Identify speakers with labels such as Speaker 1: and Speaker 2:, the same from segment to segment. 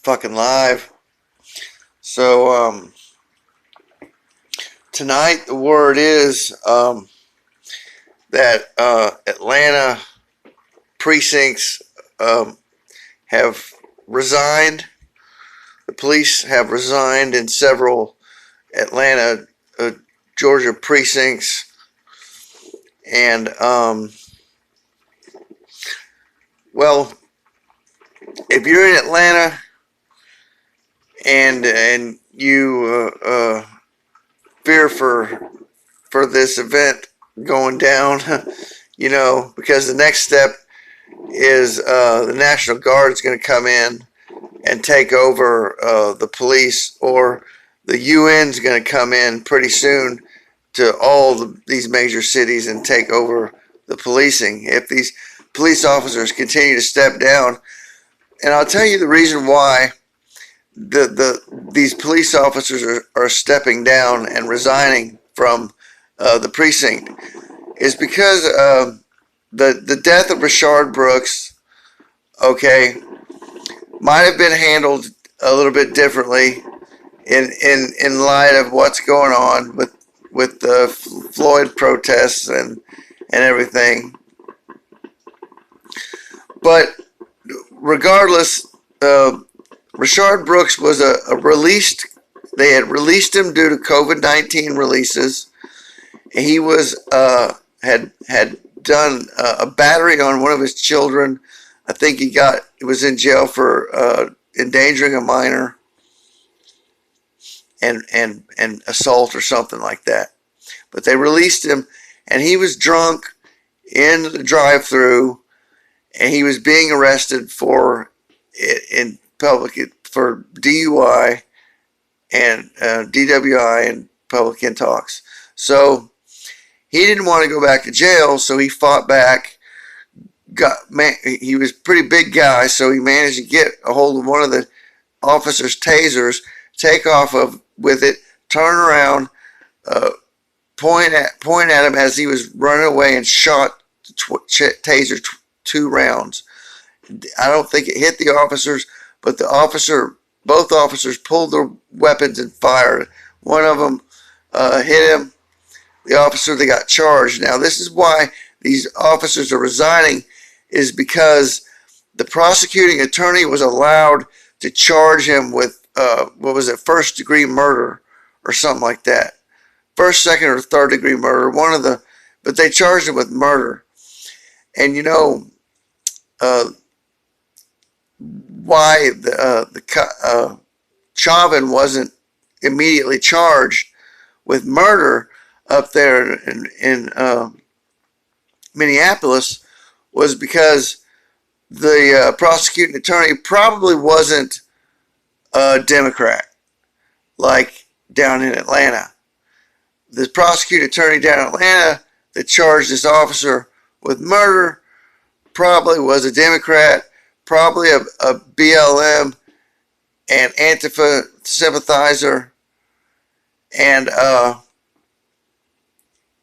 Speaker 1: fucking live. So, tonight the word is that Atlanta precincts have resigned. The police have resigned in several Atlanta, Georgia precincts. And, well, if you're in Atlanta and you fear for this event going down, you know, because the next step is the National Guard is going to come in and take over the police, or the UN's going to come in pretty soon to all these major cities and take over the policing if these police officers continue to step down. And I'll tell you the reason why these police officers are stepping down and resigning from the precinct is because the death of Rayshard Brooks, okay, might have been handled a little bit differently in light of what's going on with the Floyd protests and everything. But regardless, Rayshard Brooks was a released. They had released him due to COVID-19 releases. He was had done a battery on one of his children. I think he was in jail for endangering a minor and assault or something like that. But they released him, and he was drunk in the drive-through, and he was being arrested for in public for DUI and DWI and public intox. So he didn't want to go back to jail, so he fought back. He was a pretty big guy, so he managed to get a hold of one of the officer's tasers, take off with it, turn around, point at him as he was running away, and shot the taser 2 rounds. I don't think it hit the officers, but both officers pulled their weapons and fired. One of them hit him. The officer that got charged. Now, this is why these officers are resigning, is because the prosecuting attorney was allowed to charge him with, what was it, first-degree murder or something like that. First, second, or third-degree murder. But they charged him with murder. And you know why Chauvin wasn't immediately charged with murder up there in Minneapolis was because the prosecuting attorney probably wasn't a Democrat like down in Atlanta. The prosecuting attorney down in Atlanta that charged this officer with murder probably was a Democrat, probably a BLM and Antifa sympathizer, and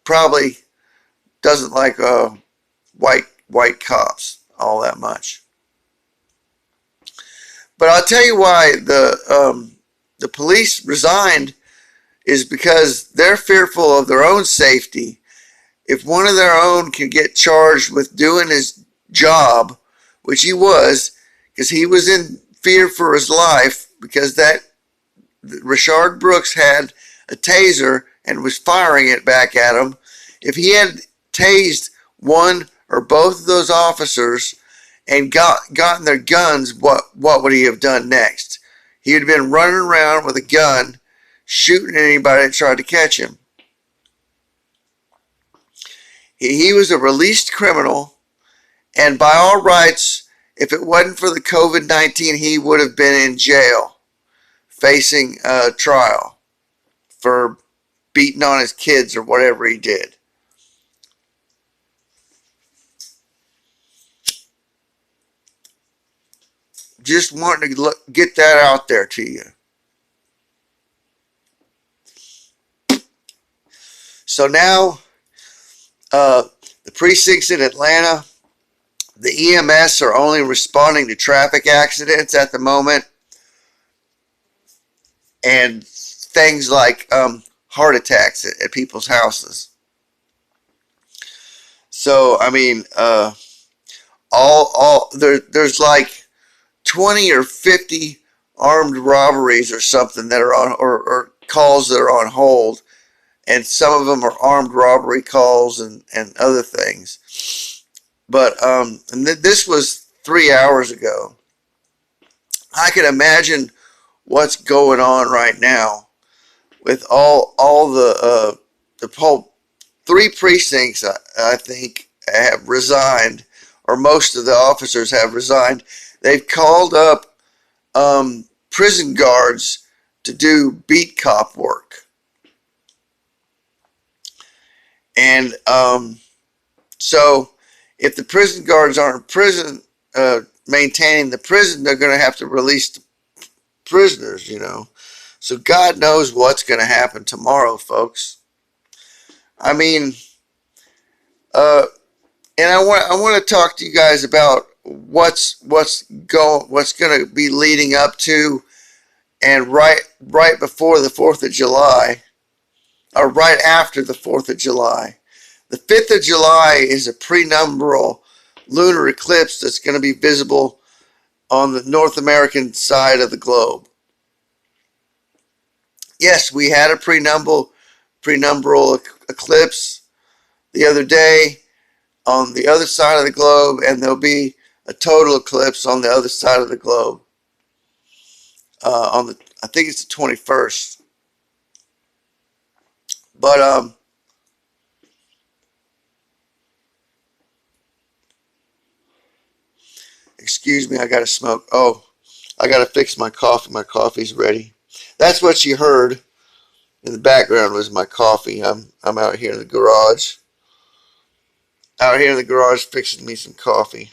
Speaker 1: probably doesn't like white cops all that much. But I'll tell you why the police resigned is because they're fearful of their own safety. If one of their own can get charged with doing his job, which he was, because he was in fear for his life, because Rayshard Brooks had a taser and was firing it back at him. If he had tased one or both of those officers and gotten their guns, what would he have done next? He would have been running around with a gun, shooting anybody that tried to catch him. He was a released criminal, and by all rights, if it wasn't for the COVID-19, he would have been in jail facing a trial for beating on his kids or whatever he did. Just wanting to get that out there to you. So now, the precincts in Atlanta, the EMS are only responding to traffic accidents at the moment. and things like heart attacks at people's houses. So I mean, there's like 20 or 50 armed robberies or something that are on, or calls that are on hold, and some of them are armed robbery calls and other things. But this was 3 hours ago. I can imagine what's going on right now with all the whole 3 precincts. I think have resigned, or most of the officers have resigned. They've called up prison guards to do beat cop work, and so if the prison guards aren't prison maintaining the prison, they're going to have to release the prisoners, you know. So God knows what's going to happen tomorrow, folks. I mean, and I want to talk to you guys about what's going to be leading up to, and right before the 4th of July, or right after the 4th of July. The 5th of July is a prenumbral lunar eclipse that's going to be visible on the North American side of the globe. Yes, we had a prenumbral eclipse the other day on the other side of the globe, and there'll be a total eclipse on the other side of the globe I think it's the 21st. But excuse me, I gotta smoke. Oh, I gotta fix my coffee. My coffee's ready. That's what you heard in the background was my coffee. I'm out here in the garage. Out here in the garage fixing me some coffee.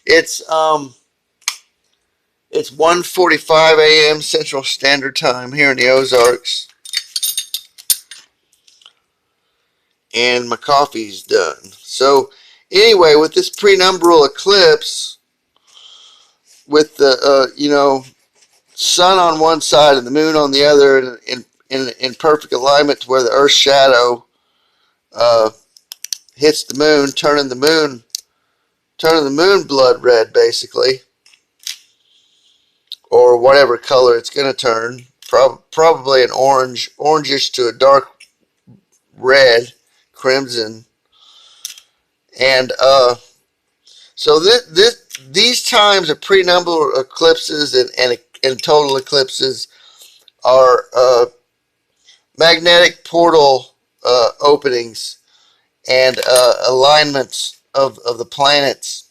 Speaker 1: It's 1:45 a.m. Central Standard Time here in the Ozarks. And my coffee's done. So anyway, with this prenumbral eclipse, with the sun on one side and the moon on the other, in perfect alignment to where the Earth's shadow hits the moon, turning the moon blood red, basically, or whatever color it's going to turn. Probably an orangish to a dark red, crimson, and so these times of prenumbral eclipses and total eclipses are magnetic portal openings and alignments of the planets.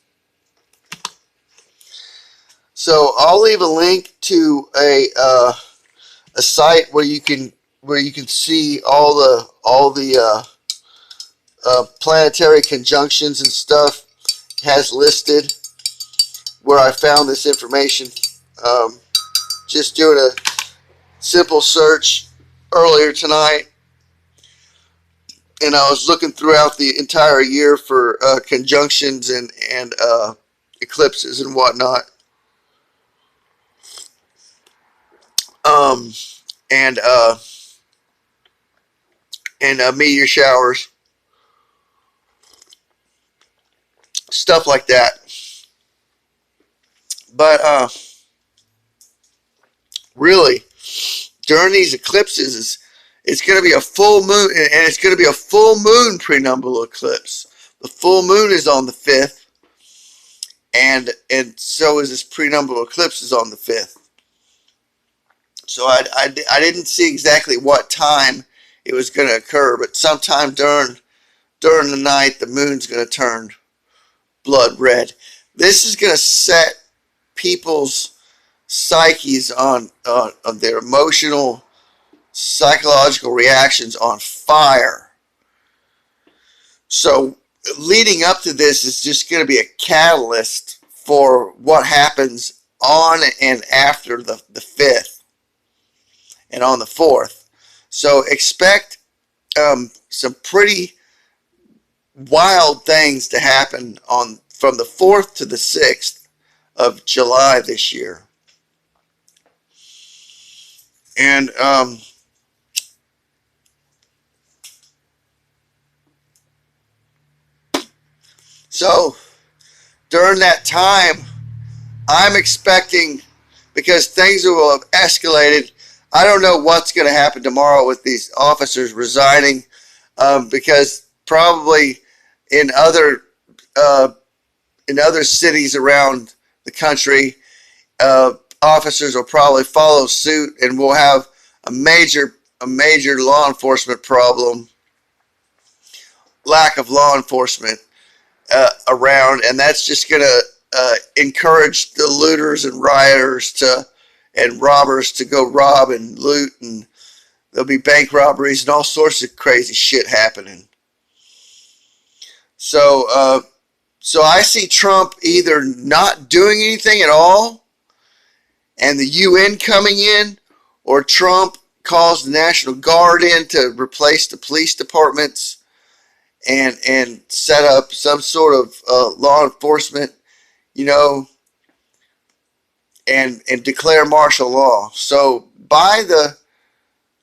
Speaker 1: So I'll leave a link to a site where you can see all the planetary conjunctions and stuff. Has listed where I found this information. Just doing a simple search earlier tonight, and I was looking throughout the entire year for conjunctions and eclipses and whatnot, and meteor showers, stuff like that. But really, during these eclipses, it's going to be a full moon, and it's going to be a full moon prenumbral eclipse. The full moon is on the 5th, and so is this prenumbral eclipse is on the 5th. So I didn't see exactly what time it was going to occur, but sometime during the night, the moon's going to turn blood red. This is going to set people's psyches on their emotional, psychological reactions on fire. So leading up to this is just going to be a catalyst for what happens on and after the 5th and on the 4th. So expect some pretty wild things to happen from the 4th to the 6th of July this year. And so during that time, I'm expecting, because things will have escalated. I don't know what's going to happen tomorrow with these officers resigning, because probably in other uh, cities around the country, officers will probably follow suit, and we'll have a major law enforcement problem, lack of law enforcement around, and that's just going to encourage the looters and rioters and robbers to go rob and loot, and there'll be bank robberies and all sorts of crazy shit happening. So I see Trump either not doing anything at all and the UN coming in, or Trump calls the National Guard in to replace the police departments and set up some sort of law enforcement, you know, and declare martial law. So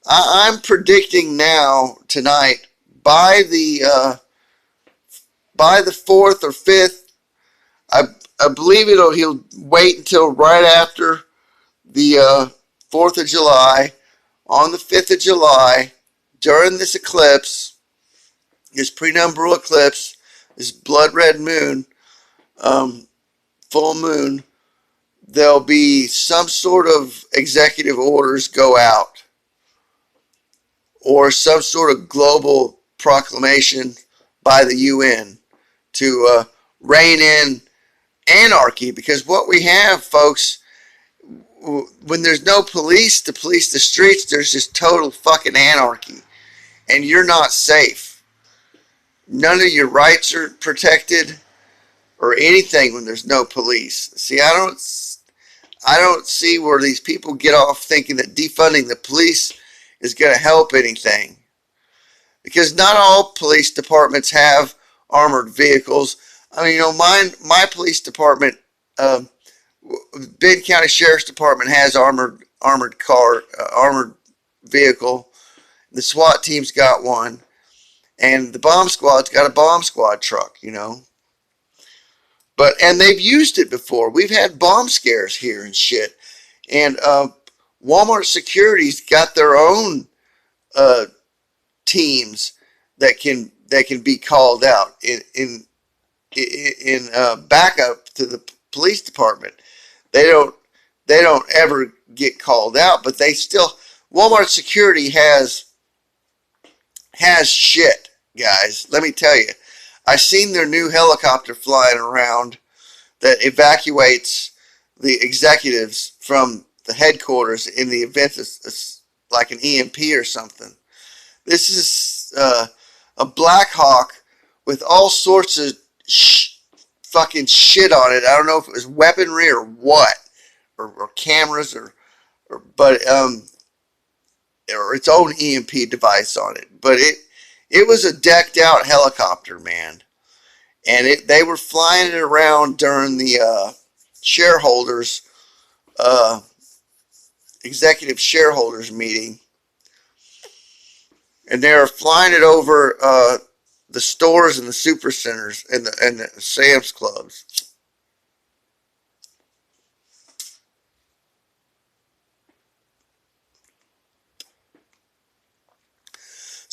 Speaker 1: I'm predicting now tonight, by the 4th or 5th, I believe he'll wait until right after the 4th of July. On the 5th of July, during this eclipse, this penumbral eclipse, this blood red moon, full moon, there'll be some sort of executive orders go out, or some sort of global proclamation by the UN to rein in anarchy. Because what we have, folks, when there's no police to police the streets, there's just total fucking anarchy, and you're not safe. None of your rights are protected or anything when there's no police. See, I don't see where these people get off thinking that defunding the police is going to help anything, because not all police departments have armored vehicles. I mean, my police department, Benton County Sheriff's Department, has armored vehicle. The SWAT team's got one, and the bomb squad's got a bomb squad truck, you know. And they've used it before. We've had bomb scares here and shit. And Walmart Security's got their own teams that can be called out in backup to the police department. They don't ever get called out, but they still, Walmart Security has shit, guys. Let me tell you. I seen their new helicopter flying around that evacuates the executives from the headquarters in the event it's like an EMP or something. This is a Black Hawk with all sorts of fucking shit on it. I don't know if it was weaponry or what, or cameras or its own EMP device on it. But it was a decked out helicopter, man. And they were flying it around during the shareholders, executive shareholders meeting. And they were flying it over the stores and the super centers and the Sam's Clubs.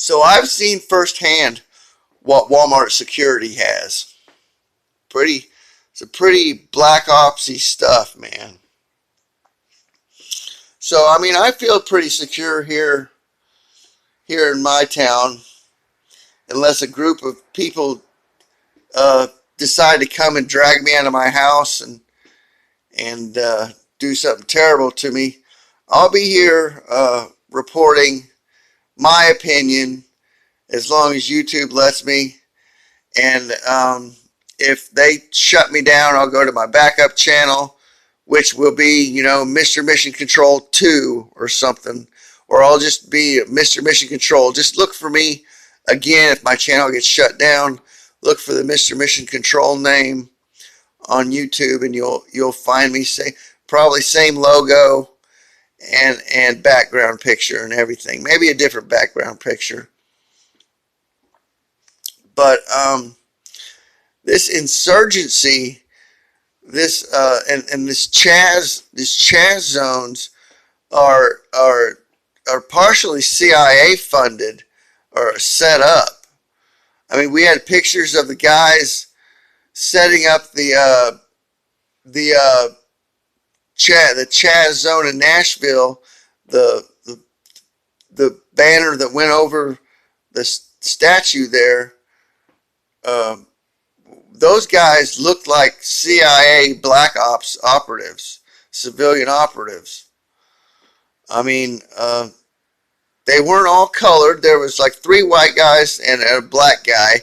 Speaker 1: So I've seen firsthand what Walmart Security has. It's a pretty black opsy stuff, man. So I mean, I feel pretty secure here in my town, unless a group of people decide to come and drag me out of my house and do something terrible to me. I'll be here reporting my opinion as long as YouTube lets me. And if they shut me down, I'll go to my backup channel, which will be, Mr. Mission Control 2 or something. Or I'll just be Mr. Mission Control. Just look for me again if my channel gets shut down. Look for the Mr. Mission Control name on YouTube, and you'll find me. Probably same logo, and background picture and everything. Maybe a different background picture. But this insurgency, and this Chaz zones are partially CIA funded or set up. I mean, we had pictures of the guys setting up the Chaz zone in Nashville, the banner that went over the statue there. Those guys looked like CIA black ops operatives, civilian operatives. I mean, they weren't all colored. There was like 3 white guys and a black guy,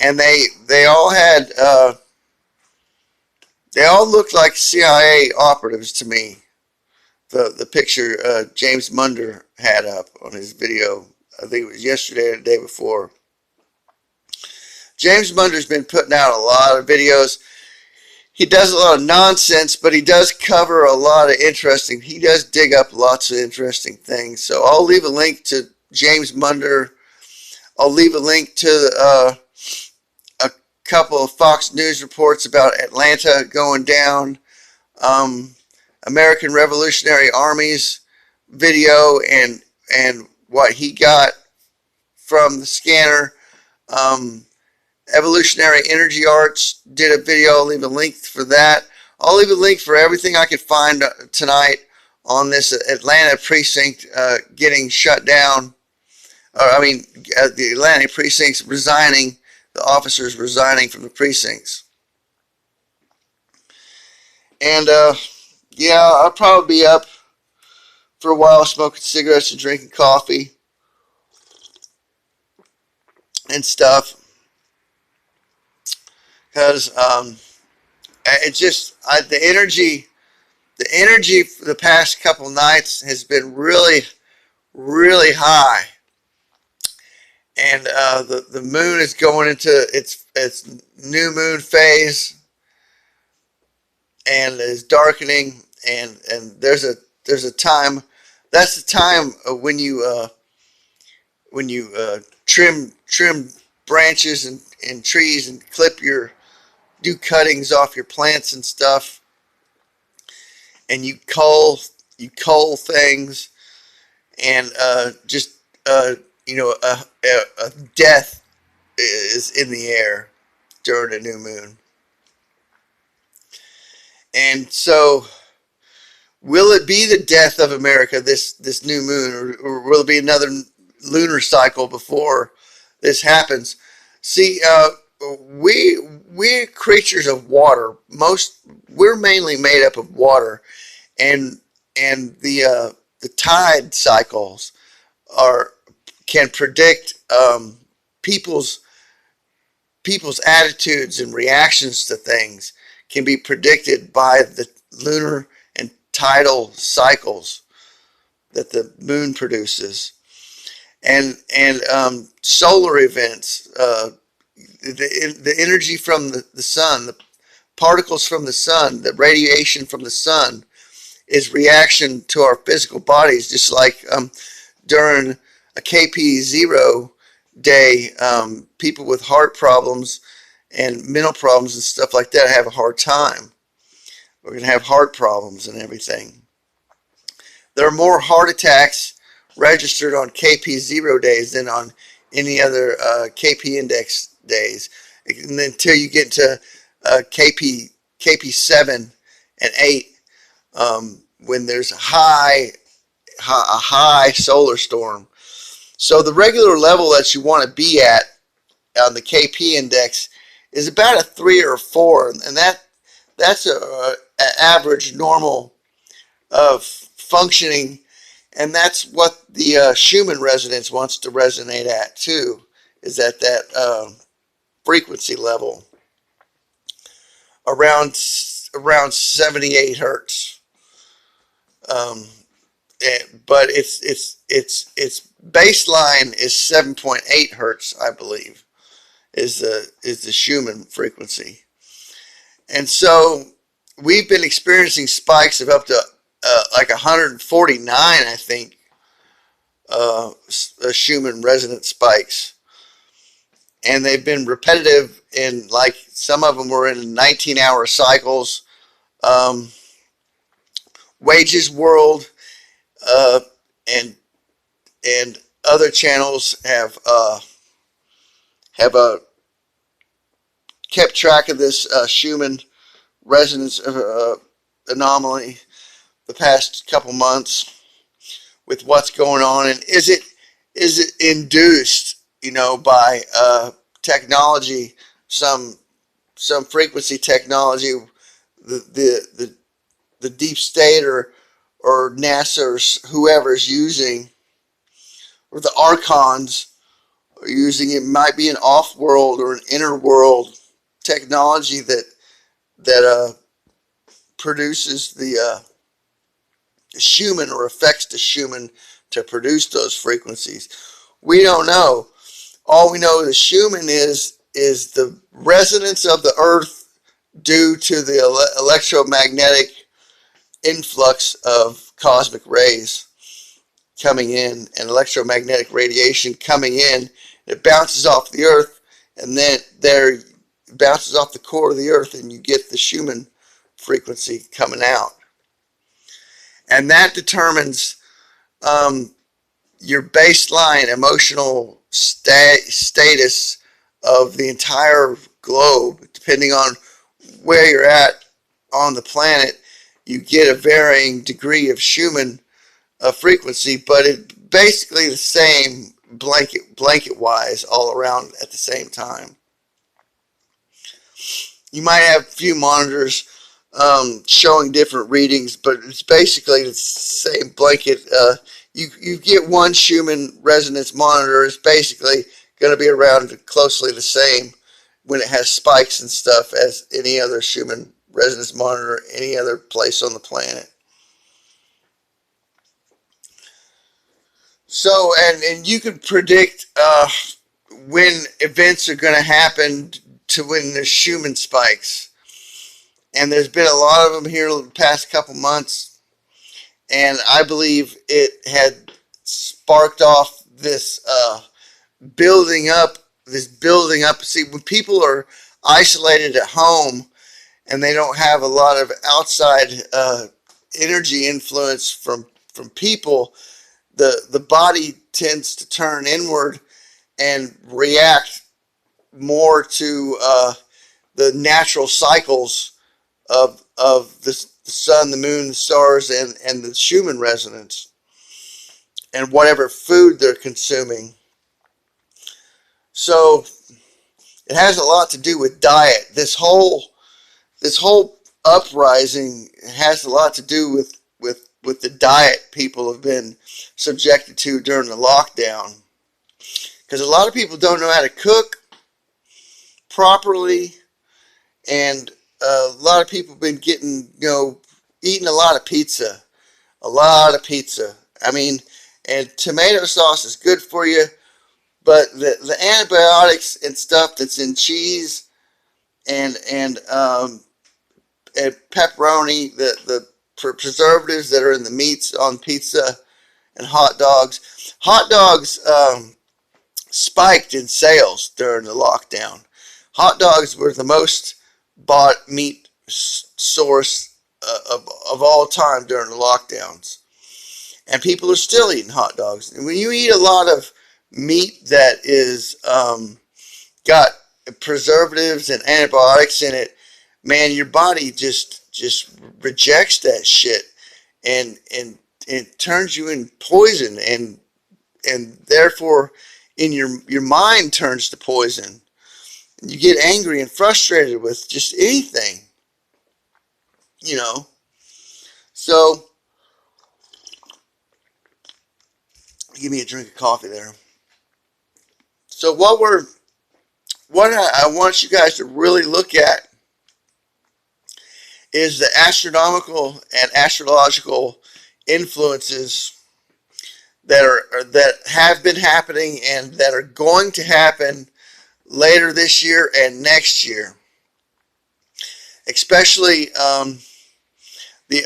Speaker 1: and they all had they all looked like CIA operatives to me. The picture James Munder had up on his video, I think it was yesterday or the day before. James Munder's been putting out a lot of videos. He does a lot of nonsense, but he does cover a lot of interesting. He does dig up lots of interesting things. So I'll leave a link to James Munder. I'll leave a link to a couple of Fox News reports about Atlanta going down. American Revolutionary Army's video and what he got from the scanner. Evolutionary Energy Arts did a video. I'll leave a link for that. I'll leave a link for everything I could find tonight on this Atlanta precinct getting shut down. The Atlanta precincts resigning, the officers resigning from the precincts. And yeah, I'll probably be up for a while smoking cigarettes and drinking coffee and stuff. Because it's just the energy for the past couple nights has been really, really high, and the moon is going into its new moon phase, and is darkening, and there's a time. That's the time when you trim branches and trees and do cuttings off your plants and stuff, and you cull things, and a death is in the air during a new moon. And so, will it be the death of America, this new moon, or will it be another lunar cycle before this happens? See, we're creatures of water. We're mainly made up of water, and the tide cycles can predict people's attitudes and reactions to things can be predicted by the lunar and tidal cycles that the moon produces, and solar events. The energy from the sun, the particles from the sun, the radiation from the sun is reaction to our physical bodies, just like during a KP0 day, people with heart problems and mental problems and stuff like that have a hard time. We're going to have heart problems and everything. There are more heart attacks registered on KP0 days than on any other KP index days, and until you get to KP7 and 8, when there's a high solar storm. So the regular level that you want to be at on the KP index is about a 3 or 4, and that's a average normal of functioning, and that's what the Schumann resonance wants to resonate at too, is at that frequency level around 78 hertz. But its baseline is 7.8 hertz, I believe, is the Schumann frequency. And so we've been experiencing spikes of up to like 149, I think, Schumann resonance spikes. And they've been repetitive in, like, some of them were in 19-hour cycles. Wages World uh, and other channels have kept track of this Schumann resonance anomaly the past couple months with what's going on, and is it induced, by technology, some frequency technology, the deep state or NASA or whoever's using, or the archons are using. It might be an off-world or an inner-world technology that produces the Schumann, or affects the Schumann to produce those frequencies. We don't know. All we know is Schumann is the resonance of the Earth due to the electromagnetic influx of cosmic rays coming in, and electromagnetic radiation coming in. It bounces off the Earth, and then it bounces off the core of the Earth, and you get the Schumann frequency coming out. And that determines your baseline emotional status of the entire globe. Depending on where you're at on the planet, you get a varying degree of Schumann frequency, but it's basically the same blanket wise all around at the same time. You might have a few monitors showing different readings, but it's basically the same blanket. You get one Schumann resonance monitor, it's basically going to be around closely the same when it has spikes and stuff as any other Schumann resonance monitor any other place on the planet. So, and you can predict when events are going to happen to when there's Schumann spikes. And there's been a lot of them here the past couple months. And I believe it had sparked off this building up. See, when people are isolated at home and they don't have a lot of outside energy influence from people, the body tends to turn inward and react more to the natural cycles of the sun, the moon, the stars, and the Schumann resonance, and whatever food they're consuming. So it has a lot to do with diet. This whole uprising has a lot to do with the diet people have been subjected to during the lockdown, because a lot of people don't know how to cook properly, and a lot of people have been getting, eating a lot of pizza. I mean, and tomato sauce is good for you, but the antibiotics and stuff that's in cheese and pepperoni, the preservatives that are in the meats on pizza and hot dogs. Hot dogs spiked in sales during the lockdown. Hot dogs were the most bought meat source of all time during the lockdowns. And people are still eating hot dogs. And when you eat a lot of meat that is got preservatives and antibiotics in it, man, your body just rejects that shit, and it turns you in poison, and therefore in your mind turns to poison. You get angry and frustrated with just anything, So, give me a drink of coffee there. So what I want you guys to really look at is the astronomical and astrological influences that have been happening and that are going to happen later this year and next year. Especially the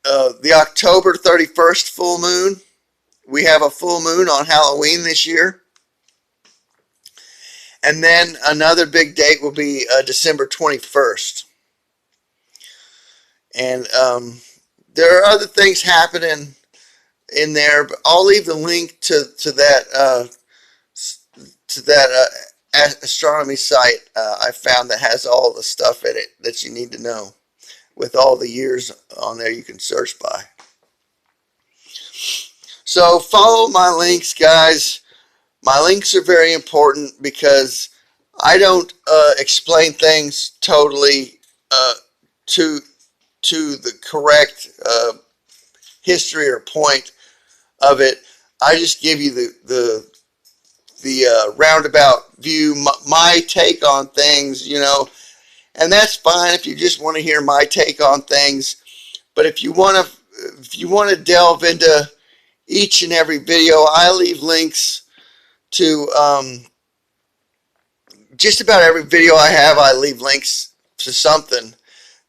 Speaker 1: the October 31st full moon. We have a full moon on Halloween this year. And then another big date will be December 21st. And there are other things happening in there, but I'll leave the link to that astronomy site I found that has all the stuff in it that you need to know, with all the years on there you can search by. So follow my links, guys. My links are very important because I don't explain things totally to the correct history or point of it. I just give you the roundabout view, my take on things, you know, and that's fine if you just want to hear my take on things. But if you want to delve into each and every video, I leave links to just about every video I have. I leave links to something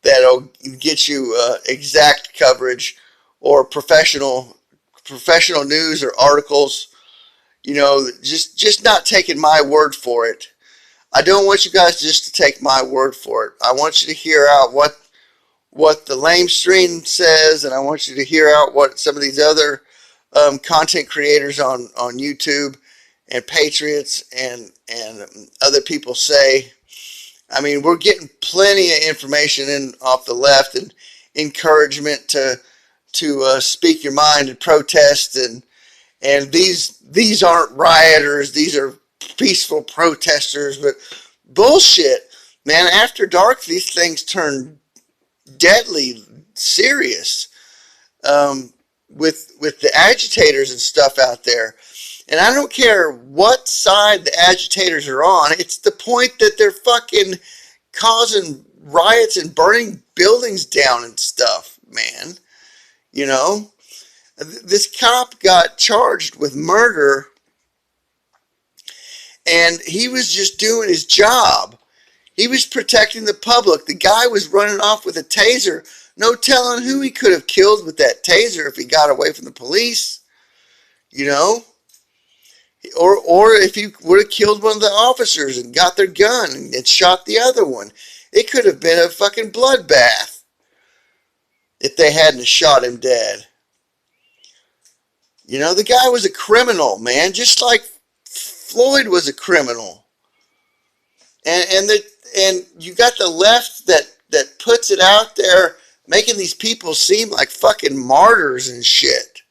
Speaker 1: that'll get you exact coverage or professional news or articles. You know, just not taking my word for it. I don't want you guys just to take my word for it. I want you to hear out what the lamestream says, and I want you to hear out what some of these other content creators on YouTube and Patriots and other people say. I mean, we're getting plenty of information in off the left and encouragement to speak your mind and protest, and these aren't rioters, these are peaceful protesters. But bullshit, man. After dark, these things turn deadly serious with the agitators and stuff out there. And I don't care what side the agitators are on. It's the point that they're fucking causing riots and burning buildings down and stuff, man. You know, this cop got charged with murder, and he was just doing his job. He was protecting the public. The guy was running off with a taser. No telling who he could have killed with that taser if he got away from the police. You know? Or if he would have killed one of the officers and got their gun and shot the other one. It could have been a fucking bloodbath if they hadn't shot him dead. You know, the guy was a criminal, man, just like Floyd was a criminal. And you got the left that puts it out there, making these people seem like fucking martyrs and shit.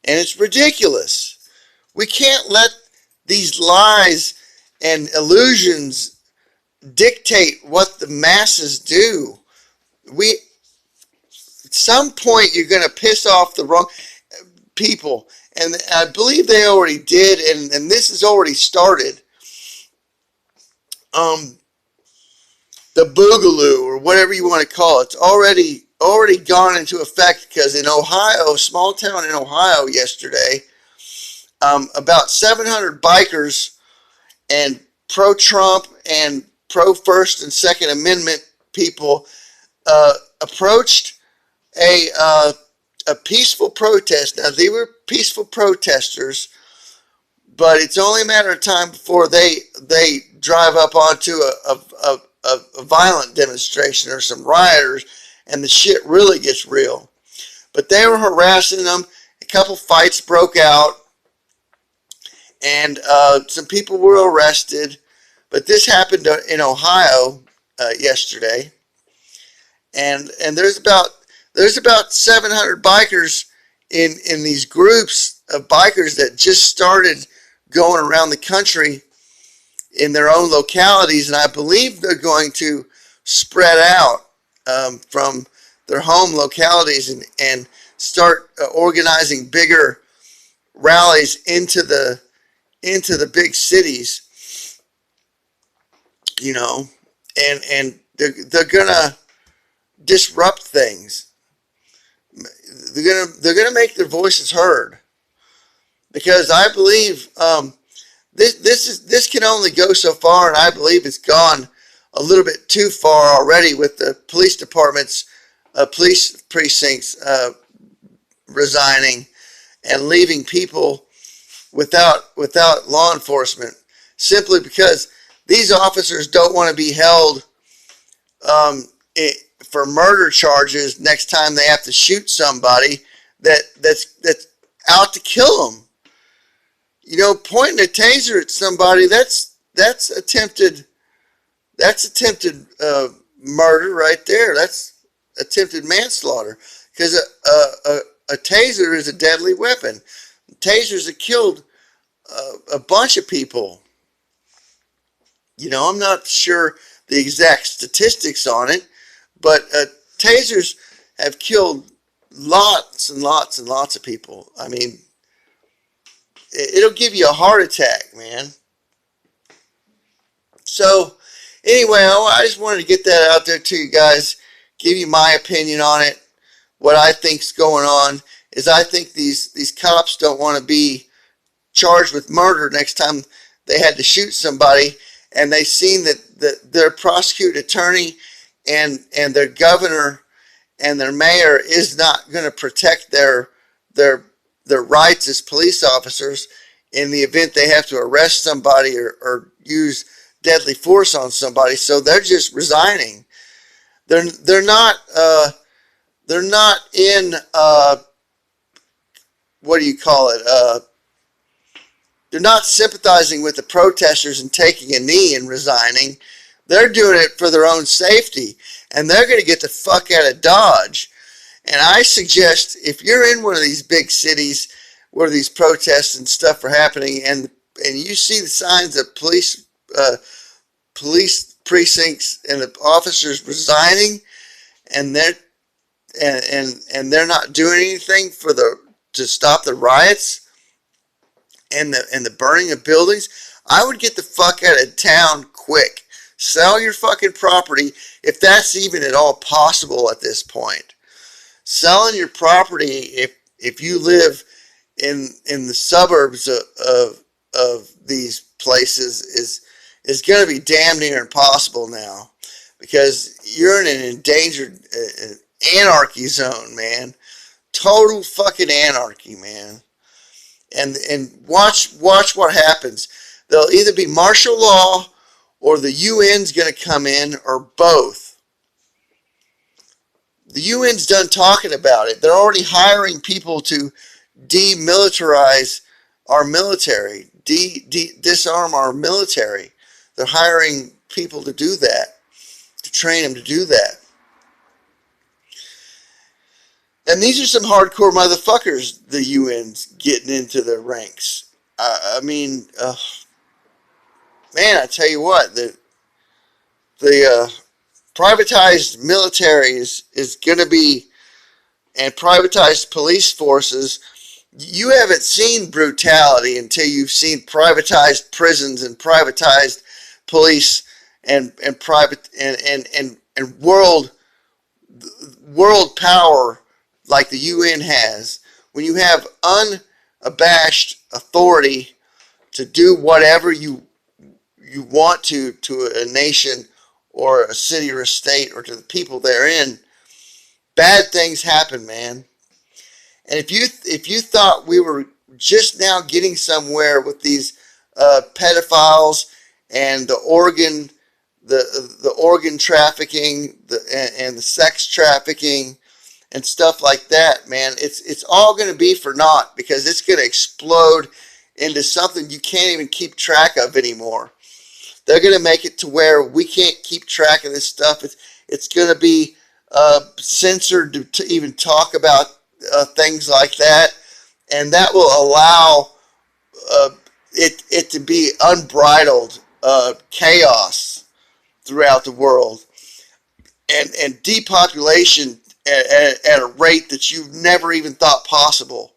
Speaker 1: And it's ridiculous. We can't let these lies and illusions dictate what the masses do. At some point, you're going to piss off the wrong people. And I believe they already did, and this has already started. The boogaloo, or whatever you want to call it, it's already gone into effect, because in Ohio, small town in Ohio yesterday, about 700 bikers and pro-Trump and pro-First and Second Amendment people approached a peaceful protest. Now, they were peaceful protesters, but it's only a matter of time before they drive up onto a violent demonstration or some rioters, and the shit really gets real. But they were harassing them. A couple fights broke out, and some people were arrested. But this happened in Ohio yesterday, and there's about 700 bikers in these groups of bikers that just started going around the country in their own localities, and I believe they're going to spread out from their home localities and start organizing bigger rallies into the big cities, you know, and they're gonna disrupt things. They're gonna make their voices heard, because I believe this can only go so far, and I believe it's gone a little bit too far already with the police departments police precincts resigning and leaving people without law enforcement, simply because these officers don't want to be held for murder charges next time they have to shoot somebody that's out to kill them. You know, pointing a taser at somebody, that's attempted murder right there. That's attempted manslaughter, because a taser is a deadly weapon. Tasers have killed a bunch of people. You know, I'm not sure the exact statistics on it, but tasers have killed lots and lots and lots of people. I mean, it'll give you a heart attack, man. So, anyway, I just wanted to get that out there to you guys, give you my opinion on it. What I think's going on is, I think these cops don't want to be charged with murder next time they had to shoot somebody, and they've seen that their prosecuting attorney and their governor and their mayor is not going to protect their rights as police officers in the event they have to arrest somebody or use deadly force on somebody. So they're just resigning. They're not in what do you call it? They're not sympathizing with the protesters and taking a knee and resigning. They're doing it for their own safety, and they're going to get the fuck out of Dodge. And I suggest, if you're in one of these big cities where these protests and stuff are happening, and you see the signs of police precincts and the officers resigning, and they're not doing anything to stop the riots and the burning of buildings, I would get the fuck out of town quick. Sell your fucking property, if that's even at all possible at this point. Selling your property, if you live in the suburbs of these places, is going to be damn near impossible now, because you're in an endangered anarchy zone, man. Total fucking anarchy, man. And watch what happens. There'll either be martial law, or the UN's going to come in, or both. The UN's done talking about it. They're already hiring people to demilitarize our military, disarm our military. They're hiring people to do that, to train them to do that. And these are some hardcore motherfuckers the UN's getting into their ranks. I mean, man, I tell you what, the privatized military is going to be, and privatized police forces. You haven't seen brutality until you've seen privatized prisons and privatized police and private and world power like the UN has. When you have unabashed authority to do whatever you want to a nation or a city or a state or to the people therein, bad things happen, man. And if you thought we were just now getting somewhere with these pedophiles and the organ trafficking and the sex trafficking and stuff like that, man, it's all going to be for naught, because it's going to explode into something you can't even keep track of anymore. They're going to make it to where we can't keep track of this stuff. It's going to be censored to even talk about things like that, and that will allow it to be unbridled chaos throughout the world, and depopulation at a rate that you've never even thought possible.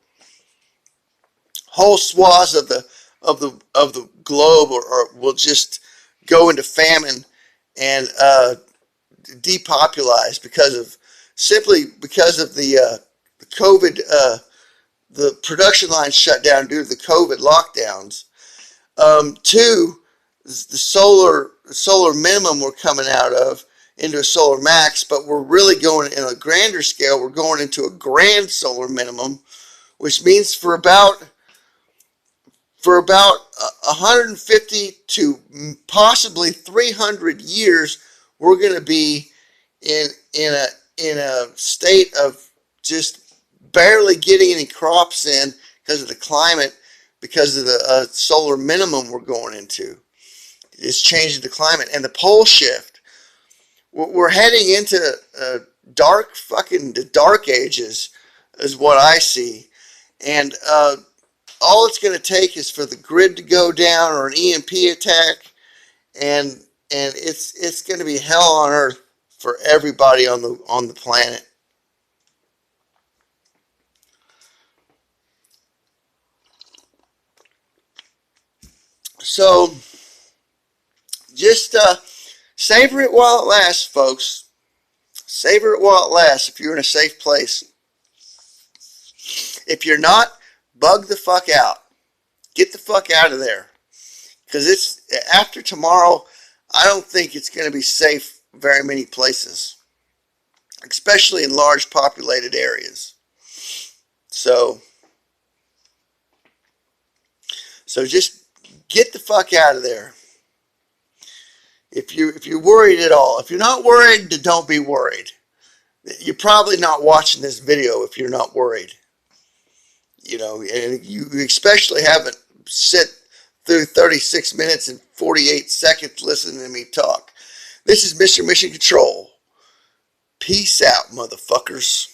Speaker 1: Whole swaths of the globe or will just go into famine and depopulize simply because of the COVID, the production lines shut down due to the COVID lockdowns. Two, the solar minimum we're coming out of into a solar max, but we're really going in a grander scale. We're going into a grand solar minimum, which means for about 150 to possibly 300 years, we're going to be in a state of just barely getting any crops in because of the climate, because of the solar minimum we're going into. It's changing the climate and the pole shift. We're heading into the dark ages, is what I see, and all it's going to take is for the grid to go down or an EMP attack, and it's going to be hell on earth for everybody on the planet. So just savor it while it lasts, folks. Savor it while it lasts. If you're in a safe place, if you're not, bug the fuck out. Get the fuck out of there. Because it's after tomorrow, I don't think it's going to be safe very many places, especially in large populated areas. So just get the fuck out of there. If you're worried at all, if you're not worried, then don't be worried. You're probably not watching this video if you're not worried. You know, and you especially haven't sit through 36 minutes and 48 seconds listening to me talk. This is Mr. Mission Control. Peace out, motherfuckers.